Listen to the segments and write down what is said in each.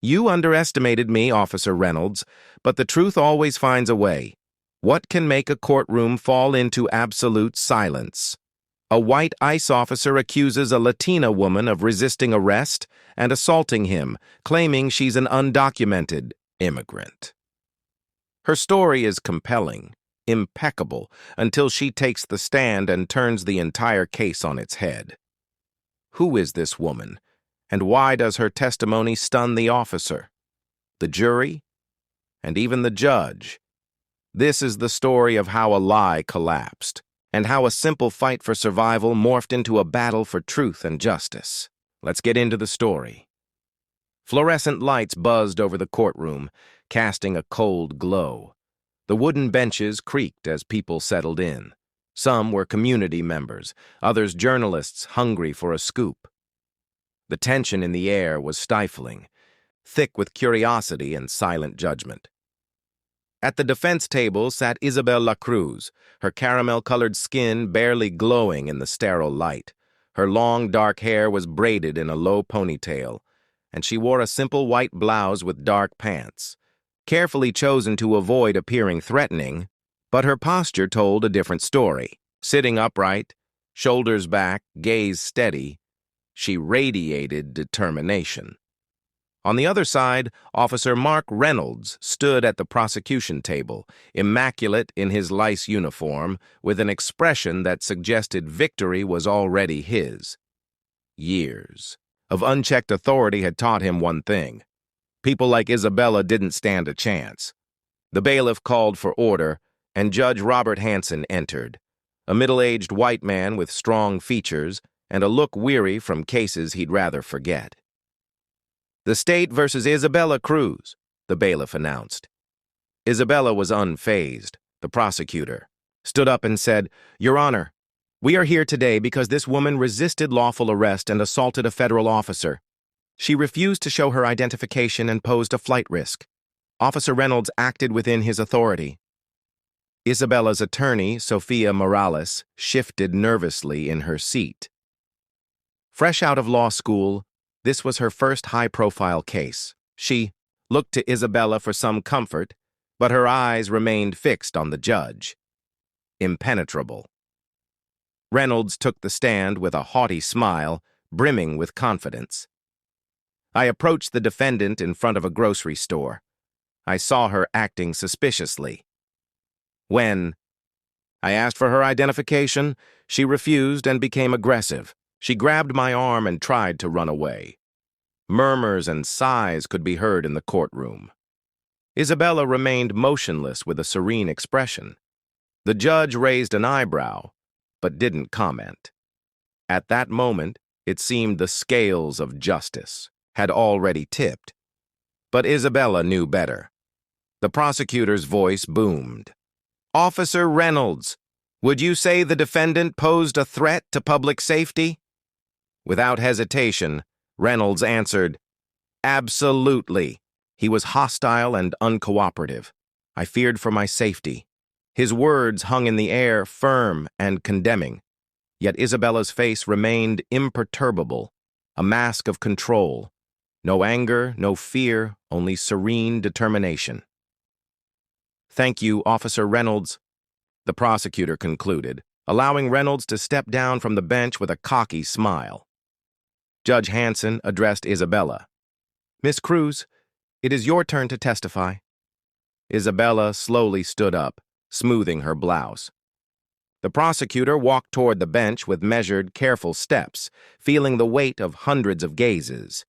You underestimated me, Officer Reynolds, but the truth always finds a way. What can make a courtroom fall into absolute silence? A white ICE officer accuses a Latina woman of resisting arrest and assaulting him, claiming she's an undocumented immigrant. Her story is compelling, impeccable, until she takes the stand and turns the entire case on its head. Who is this woman, and why does her testimony stun the officer, the jury, and even the judge? This is the story of how a lie collapsed, and how a simple fight for survival morphed into a battle for truth and justice. Let's get into the story. Fluorescent lights buzzed over the courtroom, casting a cold glow. The wooden benches creaked as people settled in. Some were community members, others journalists hungry for a scoop. The tension in the air was stifling, thick with curiosity and silent judgment. At the defense table sat Isabel La Cruz, her caramel-colored skin barely glowing in the sterile light. Her long, dark hair was braided in a low ponytail, and she wore a simple white blouse with dark pants, carefully chosen to avoid appearing threatening, but her posture told a different story. Sitting upright, shoulders back, gaze steady, she radiated determination. On the other side, Officer Mark Reynolds stood at the prosecution table, immaculate in his lice uniform, with an expression that suggested victory was already his. Years of unchecked authority had taught him one thing. People like Isabella didn't stand a chance. The bailiff called for order, and Judge Robert Hansen entered, a middle-aged white man with strong features and a look weary from cases he'd rather forget. "The state versus Isabella Cruz," the bailiff announced. Isabella was unfazed. The prosecutor stood up and said, "Your Honor, we are here today because this woman resisted lawful arrest and assaulted a federal officer. She refused to show her identification and posed a flight risk. Officer Reynolds acted within his authority." Isabella's attorney, Sophia Morales, shifted nervously in her seat. Fresh out of law school, this was her first high-profile case. She looked to Isabella for some comfort, but her eyes remained fixed on the judge. Impenetrable. Reynolds took the stand with a haughty smile, brimming with confidence. "I approached the defendant in front of a grocery store. I saw her acting suspiciously. When I asked for her identification, she refused and became aggressive. She grabbed my arm and tried to run away." Murmurs and sighs could be heard in the courtroom. Isabella remained motionless with a serene expression. The judge raised an eyebrow, but didn't comment. At that moment, it seemed the scales of justice had already tipped. But Isabella knew better. The prosecutor's voice boomed. "Officer Reynolds, would you say the defendant posed a threat to public safety?" Without hesitation, Reynolds answered, "Absolutely." He was hostile and uncooperative. I feared for my safety. His words hung in the air, firm and condemning. Yet Isabella's face remained imperturbable, a mask of control. No anger, no fear, only serene determination. "Thank you, Officer Reynolds," the prosecutor concluded, allowing Reynolds to step down from the bench with a cocky smile. Judge Hansen addressed Isabella. "Miss Cruz, it is your turn to testify." Isabella slowly stood up, smoothing her blouse. The prosecutor walked toward the bench with measured, careful steps, feeling the weight of hundreds of gazes.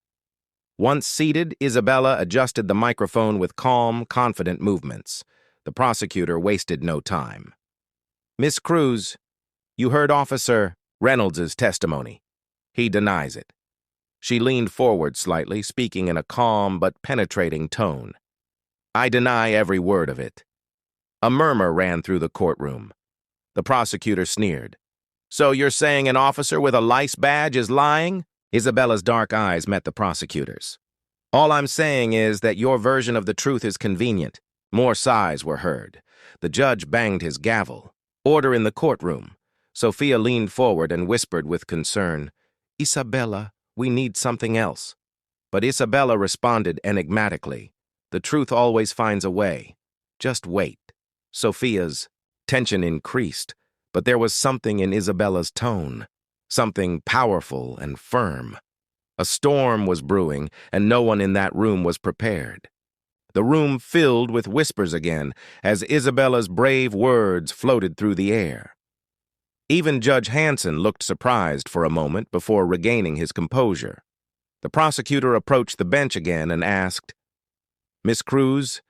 Once seated, Isabella adjusted the microphone with calm, confident movements. The prosecutor wasted no time. "Miss Cruz, you heard Officer Reynolds' testimony. He denies it." She leaned forward slightly, speaking in a calm but penetrating tone. "I deny every word of it." A murmur ran through the courtroom. The prosecutor sneered. "So you're saying an officer with a lice badge is lying?" Isabella's dark eyes met the prosecutor's. "All I'm saying is that your version of the truth is convenient." More sighs were heard. The judge banged his gavel. "Order in the courtroom." Sophia leaned forward and whispered with concern, "Isabella, we need something else." But Isabella responded enigmatically. The truth always finds a way. Just wait. Sophia's tension increased, but there was something in Isabella's tone, something powerful and firm. A storm was brewing, and no one in that room was prepared. The room filled with whispers again, as Isabella's brave words floated through the air. Even Judge Hanson looked surprised for a moment before regaining his composure. The prosecutor approached the bench again and asked, "Miss Cruz,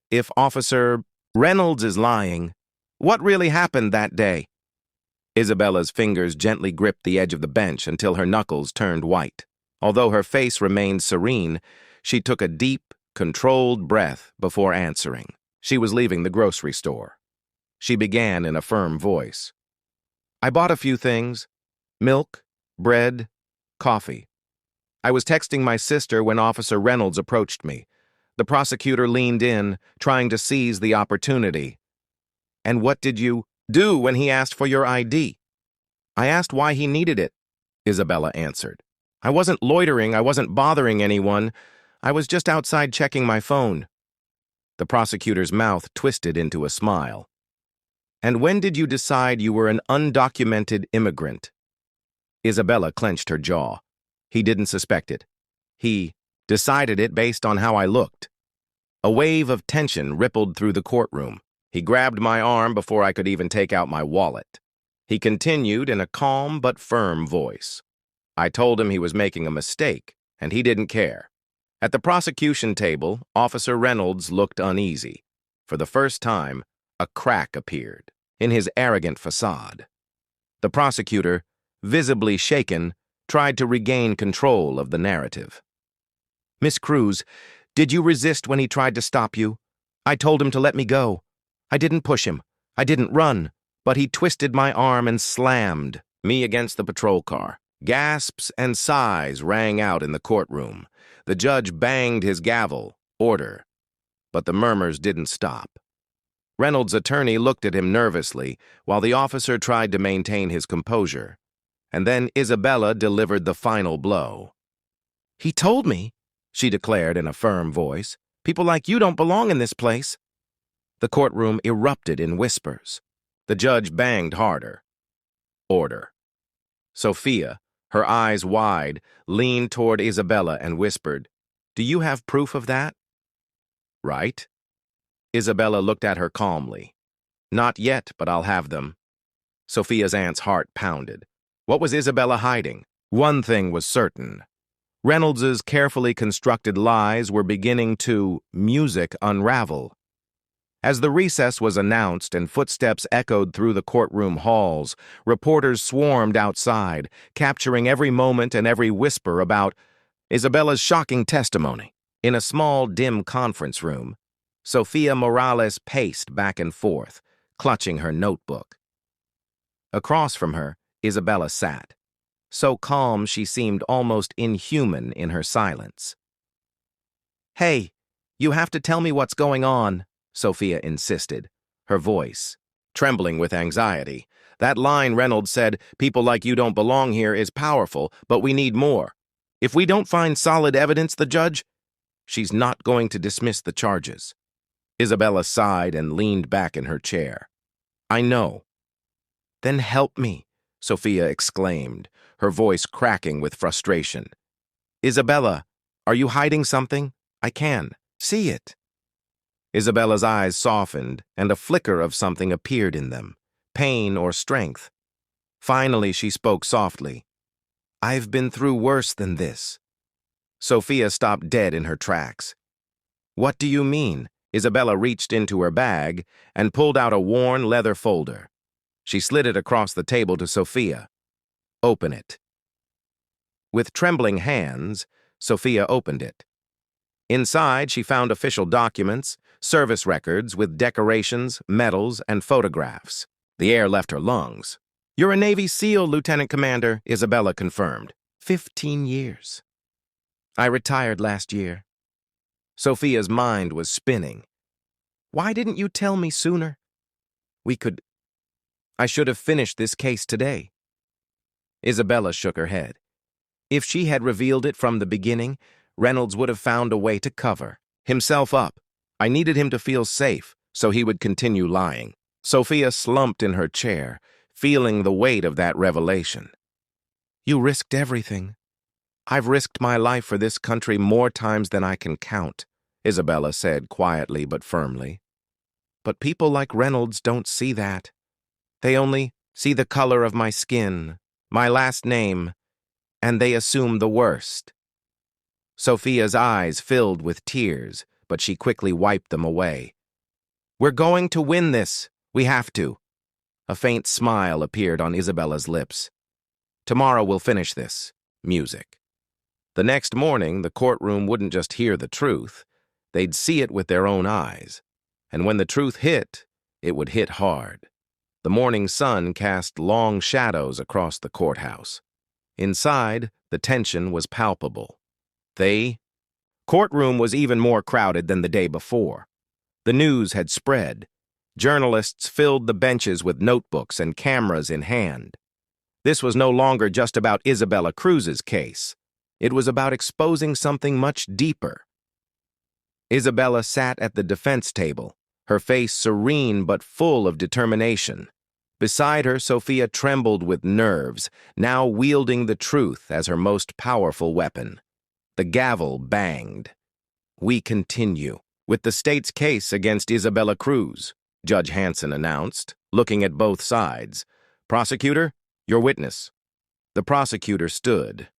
if Officer Reynolds is lying, what really happened that day?" Isabella's fingers gently gripped the edge of the bench until her knuckles turned white. Although her face remained serene, she took a deep, controlled breath before answering. She was leaving the grocery store. She began in a firm voice. "I bought a few things: milk, bread, coffee. I was texting my sister when Officer Reynolds approached me. The prosecutor leaned in, trying to seize the opportunity. "And what did you do when he asked for your ID?" "I asked why he needed it," Isabella answered. "I wasn't loitering, I wasn't bothering anyone. I was just outside checking my phone." The prosecutor's mouth twisted into a smile. "And when did you decide you were an undocumented immigrant?" Isabella clenched her jaw. "He didn't suspect it. He decided it based on how I looked." A wave of tension rippled through the courtroom. He grabbed my arm before I could even take out my wallet. He continued in a calm but firm voice. I told him he was making a mistake, and he didn't care. At the prosecution table, Officer Reynolds looked uneasy. For the first time, a crack appeared in his arrogant facade. The prosecutor, visibly shaken, tried to regain control of the narrative. "Miss Cruz, did you resist when he tried to stop you? I told him to let me go. I didn't push him. I didn't run. But he twisted my arm and slammed me against the patrol car." Gasps and sighs rang out in the courtroom. The judge banged his gavel, order. But the murmurs didn't stop. Reynolds' attorney looked at him nervously, while the officer tried to maintain his composure. And then Isabella delivered the final blow. "He told me," she declared in a firm voice, "people like you don't belong in this place." The courtroom erupted in whispers. The judge banged harder. Order. Sophia, her eyes wide, leaned toward Isabella and whispered, "Do you have proof of that?" "Right." Isabella looked at her calmly. "Not yet, but I'll have them." Sophia's aunt's heart pounded. What was Isabella hiding? One thing was certain. Reynolds's carefully constructed lies were beginning to music unravel. As the recess was announced and footsteps echoed through the courtroom halls, reporters swarmed outside, capturing every moment and every whisper about Isabella's shocking testimony. In a small, dim conference room, Sophia Morales paced back and forth, clutching her notebook. Across from her, Isabella sat, so calm she seemed almost inhuman in her silence. "Hey, you have to tell me what's going on," Sophia insisted, her voice trembling with anxiety. "That line Reynolds said, 'People like you don't belong here,' is powerful, but we need more. If we don't find solid evidence, the judge, she's not going to dismiss the charges." Isabella sighed and leaned back in her chair. "I know." "Then help me," Sophia exclaimed, her voice cracking with frustration. "Isabella, are you hiding something? I can see it." Isabella's eyes softened, and a flicker of something appeared in them, pain or strength. Finally, she spoke softly. "I've been through worse than this." Sophia stopped dead in her tracks. "What do you mean?" Isabella reached into her bag and pulled out a worn leather folder. She slid it across the table to Sophia. "Open it." With trembling hands, Sophia opened it. Inside, she found official documents, service records with decorations, medals, and photographs. The air left her lungs. "You're a Navy SEAL, Lieutenant Commander," Isabella confirmed. 15 years. "I retired last year." Sophia's mind was spinning. "Why didn't you tell me sooner? I should have finished this case today." Isabella shook her head. If she had revealed it from the beginning, Reynolds would have found a way to cover himself up. I needed him to feel safe, so he would continue lying. Sophia slumped in her chair, feeling the weight of that revelation. You risked everything. I've risked my life for this country more times than I can count, Isabella said quietly but firmly. But people like Reynolds don't see that. They only see the color of my skin, my last name, and they assume the worst. Sophia's eyes filled with tears, but she quickly wiped them away. We're going to win this. We have to. A faint smile appeared on Isabella's lips. Tomorrow we'll finish this. Music. The next morning, the courtroom wouldn't just hear the truth. They'd see it with their own eyes. And when the truth hit, it would hit hard. The morning sun cast long shadows across the courthouse. Inside, the tension was palpable. Courtroom was even more crowded than the day before. The news had spread. Journalists filled the benches with notebooks and cameras in hand. This was no longer just about Isabella Cruz's case. It was about exposing something much deeper. Isabella sat at the defense table, her face serene but full of determination. Beside her, Sophia trembled with nerves, now wielding the truth as her most powerful weapon. The gavel banged. We continue with the state's case against Isabella Cruz, Judge Hanson announced, looking at both sides. Prosecutor, your witness. The prosecutor stood,